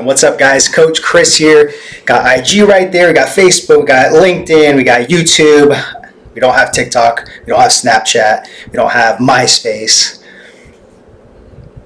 What's up, guys? Coach Chris here. Got IG right there. We got Facebook. We got LinkedIn. We got YouTube. We don't have TikTok. We don't have Snapchat. We don't have MySpace.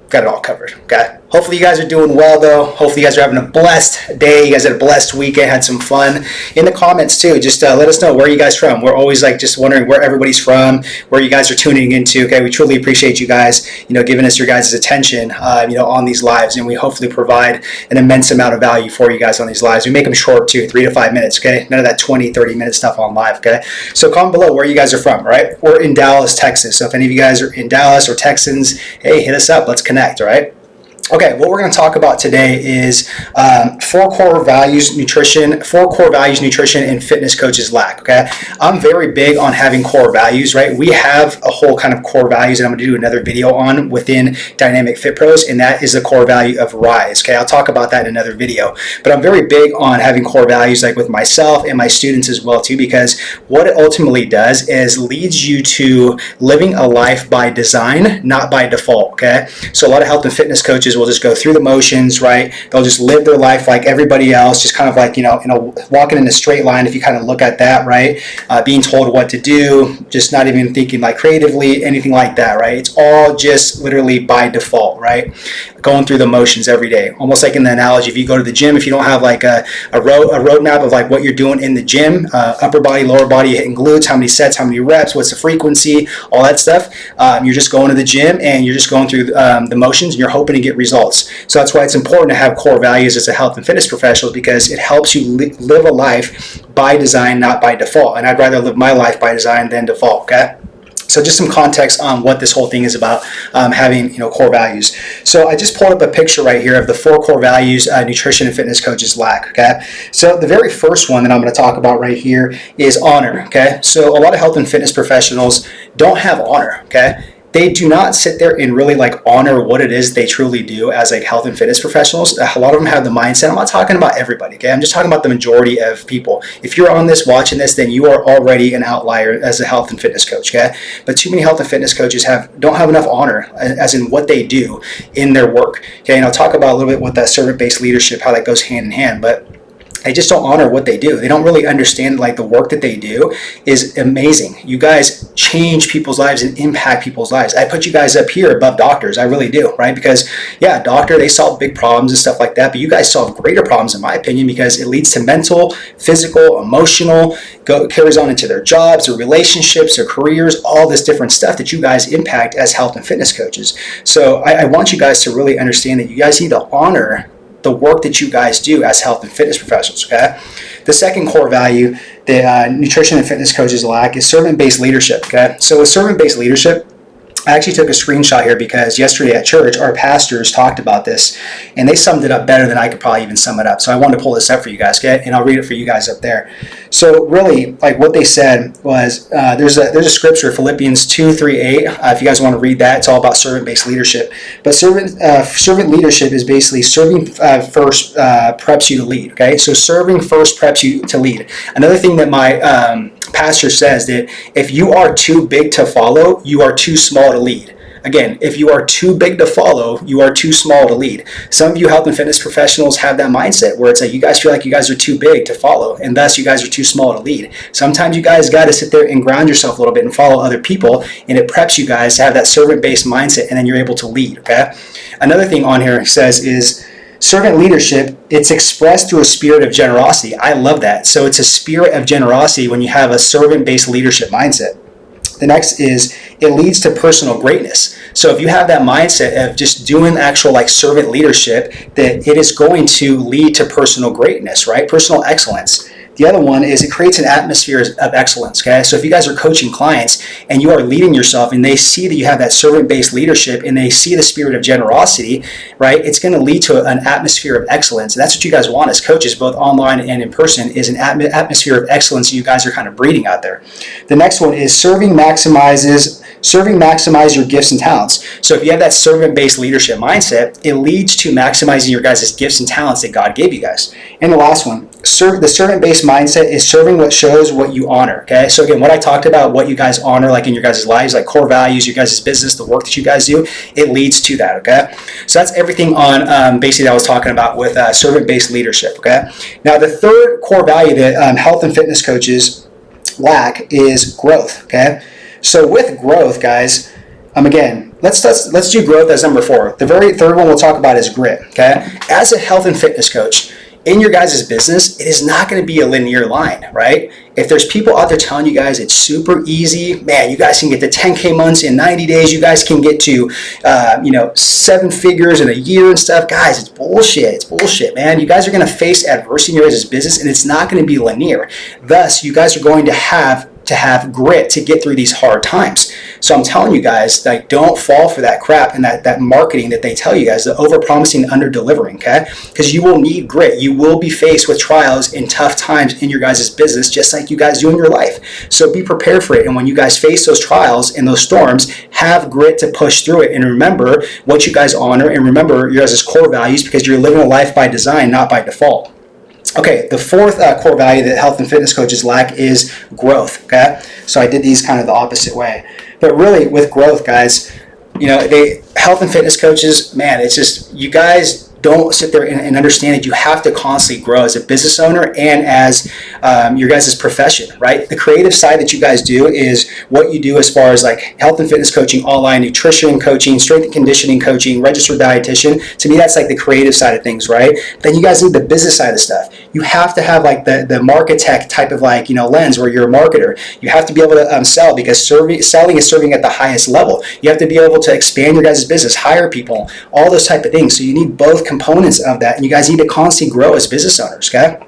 Got it all covered. Okay. Hopefully you guys are doing well, though. Hopefully you guys are having a blessed day. You guys had a blessed weekend, had some fun. In the comments too, just let us know where you guys from. We're always just wondering where everybody's from, where you guys are tuning into. Okay, we truly appreciate you guys, giving us your guys' attention, on these lives, and we hopefully provide an immense amount of value for you guys on these lives. We make them short too, 3 to 5 minutes. Okay, none of that 20, 30-minute stuff on live. Okay, so comment below where you guys are from. Right, we're in Dallas, Texas. So if any of you guys are in Dallas or Texans, hey, hit us up. Let's connect. All right. Okay, what we're going to talk about today is four core values nutrition and fitness coaches lack. Okay, I'm very big on having core values, right? We have a whole kind of core values that I'm going to do another video on within Dynamic Fit Pros, and that is the core value of rise. Okay, I'll talk about that in another video, but I'm very big on having core values like with myself and my students as well too, because what it ultimately does is leads you to living a life by design, not by default. Okay, so a lot of health and fitness coaches will just go through the motions, right? They'll just live their life like everybody else, just kind of like, walking in a straight line, if you kind of look at that, right? Being told what to do, just not even thinking like creatively, anything like that, right? It's all just literally by default, right? Going through the motions every day. Almost like in the analogy, if you go to the gym, if you don't have like a roadmap of like what you're doing in the gym, upper body, lower body, hitting glutes, how many sets, how many reps, what's the frequency, all that stuff, you're just going to the gym and you're just going through the motions and you're hoping to get results. So that's why it's important to have core values as a health and fitness professional, because it helps you live a life by design, not by default. And I'd rather live my life by design than default. Okay. So just some context on what this whole thing is about, having core values. So I just pulled up a picture right here of the 4 core values nutrition and fitness coaches lack. Okay, so the very first one that I'm going to talk about right here is honor. Okay, so a lot of health and fitness professionals don't have honor. Okay. They do not sit there and really honor what it is they truly do as health and fitness professionals. A lot of them have the mindset. I'm not talking about everybody, okay? I'm just talking about the majority of people. If you're on this, watching this, then you are already an outlier as a health and fitness coach, okay? But too many health and fitness coaches don't have enough honor as in what they do in their work, okay? And I'll talk about a little bit with that servant-based leadership, how that goes hand in hand, but they just don't honor what they do. They don't really understand the work that they do is amazing. You guys change people's lives and impact people's lives. I put you guys up here above doctors. I really do, right? Because yeah, doctor, they solve big problems and stuff like that, but you guys solve greater problems in my opinion, because it leads to mental, physical, emotional, carries on into their jobs, their relationships, their careers, all this different stuff that you guys impact as health and fitness coaches. So I want you guys to really understand that you guys need to honor the work that you guys do as health and fitness professionals, okay? The second core value that nutrition and fitness coaches lack is servant-based leadership, okay? So with servant-based leadership, I actually took a screenshot here because yesterday at church, our pastors talked about this and they summed it up better than I could probably even sum it up. So I wanted to pull this up for you guys, okay? And I'll read it for you guys up there. So really, what they said was, there's a scripture, Philippians 2:3-8. If you guys want to read that, it's all about servant-based leadership. But servant leadership is basically serving first preps you to lead, okay? So serving first preps you to lead. Another thing that my pastor says that if you are too big to follow, you are too small to lead. Again, if you are too big to follow, you are too small to lead. Some of you health and fitness professionals have that mindset where it's you guys feel like you guys are too big to follow, and thus you guys are too small to lead. Sometimes you guys got to sit there and ground yourself a little bit and follow other people, and it preps you guys to have that servant-based mindset, and then you're able to lead, okay? Another thing on here says is, servant leadership, it's expressed through a spirit of generosity. I love that. So it's a spirit of generosity when you have a servant-based leadership mindset. The next is, it leads to personal greatness. So if you have that mindset of just doing actual servant leadership, that it is going to lead to personal greatness, right? Personal excellence. The other one is it creates an atmosphere of excellence, okay? So if you guys are coaching clients and you are leading yourself and they see that you have that servant-based leadership and they see the spirit of generosity, right, it's going to lead to an atmosphere of excellence. And that's what you guys want as coaches, both online and in person, is an atmosphere of excellence you guys are kind of breeding out there. The next one is serving maximizes Serving maximize your gifts and talents. So if you have that servant-based leadership mindset, it leads to maximizing your guys' gifts and talents that God gave you guys. And the last one, the servant-based mindset is serving what shows what you honor. Okay, so again, what I talked about, what you guys honor, like in your guys' lives, like core values, your guys' business, the work that you guys do, it leads to that. Okay, so that's everything on basically that I was talking about with servant-based leadership. Okay, now the third core value that health and fitness coaches lack is growth. Okay, so with growth, guys, again, let's do growth as number 4. The very third one we'll talk about is grit. Okay, as a health and fitness coach, in your guys' business, it is not going to be a linear line, right? If there's people out there telling you guys it's super easy, man, you guys can get to 10K months in 90 days, you guys can get to, 7 figures in a year and stuff. Guys, it's bullshit. It's bullshit, man. You guys are going to face adversity in your guys' business, and it's not going to be linear. Thus, you guys are going to have grit to get through these hard times. So I'm telling you guys, like, don't fall for that crap and that marketing that they tell you guys, the over-promising and under-delivering, okay? Because you will need grit. You will be faced with trials and tough times in your guys' business, just like you guys do in your life. So be prepared for it. And when you guys face those trials and those storms, have grit to push through it. And remember what you guys honor, and remember your guys' core values, because you're living a life by design, not by default. Okay, the fourth core value that health and fitness coaches lack is growth, okay? So I did these kind of the opposite way. But really, with growth, guys, health and fitness coaches, man, it's just, you guys don't sit there and understand that you have to constantly grow as a business owner and as your guys' profession, right? The creative side that you guys do is what you do as far as like health and fitness coaching, online nutrition coaching, strength and conditioning coaching, registered dietitian. To me, that's like the creative side of things, right? Then you guys need the business side of stuff. You have to have like the marketech type of lens where you're a marketer. You have to be able to sell, because selling is serving at the highest level. You have to be able to expand your guys' business, hire people, all those type of things. So you need both components of that, and you guys need to constantly grow as business owners, okay?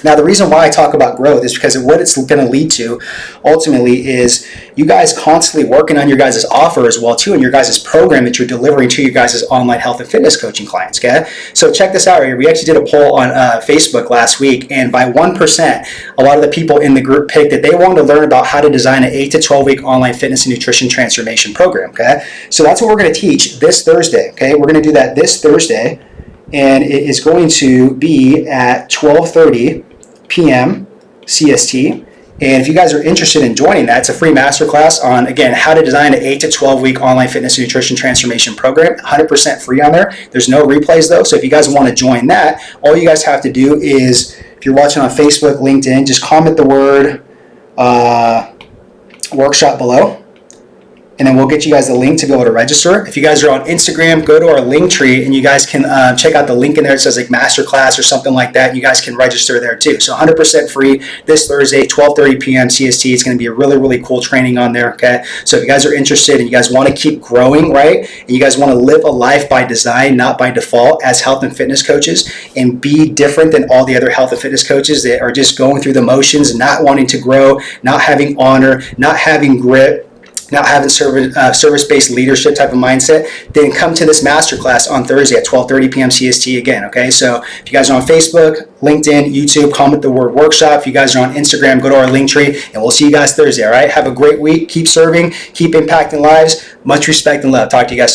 Now, the reason why I talk about growth is because of what it's going to lead to ultimately is you guys constantly working on your guys' offer as well too, and your guys' program that you're delivering to your guys' online health and fitness coaching clients, okay? So check this out here. We actually did a poll on Facebook last week, and by 1%, a lot of the people in the group picked that they wanted to learn about how to design an 8 to 12 week online fitness and nutrition transformation program, okay? So that's what we're going to teach this Thursday, okay? We're going to do that this Thursday, and it is going to be at 12:30 p.m. CST. And if you guys are interested in joining that, it's a free masterclass on, again, how to design an 8 to 12 week online fitness and nutrition transformation program. 100% free on there. There's no replays though. So if you guys want to join that, all you guys have to do is, if you're watching on Facebook, LinkedIn, just comment the word workshop below, and then we'll get you guys the link to be able to register. If you guys are on Instagram, go to our link tree, and you guys can check out the link in there. It says like masterclass or something like that. You guys can register there too. So 100% free this Thursday, 12:30 p.m. CST. It's going to be a really, really cool training on there, okay? So if you guys are interested and you guys want to keep growing, right, and you guys want to live a life by design, not by default, as health and fitness coaches, and be different than all the other health and fitness coaches that are just going through the motions, not wanting to grow, not having honor, not having grit, not having service-based leadership type of mindset, then come to this masterclass on Thursday at 12:30 p.m. CST again, okay? So if you guys are on Facebook, LinkedIn, YouTube, comment the word workshop. If you guys are on Instagram, go to our link tree, and we'll see you guys Thursday, all right? Have a great week. Keep serving. Keep impacting lives. Much respect and love. Talk to you guys soon.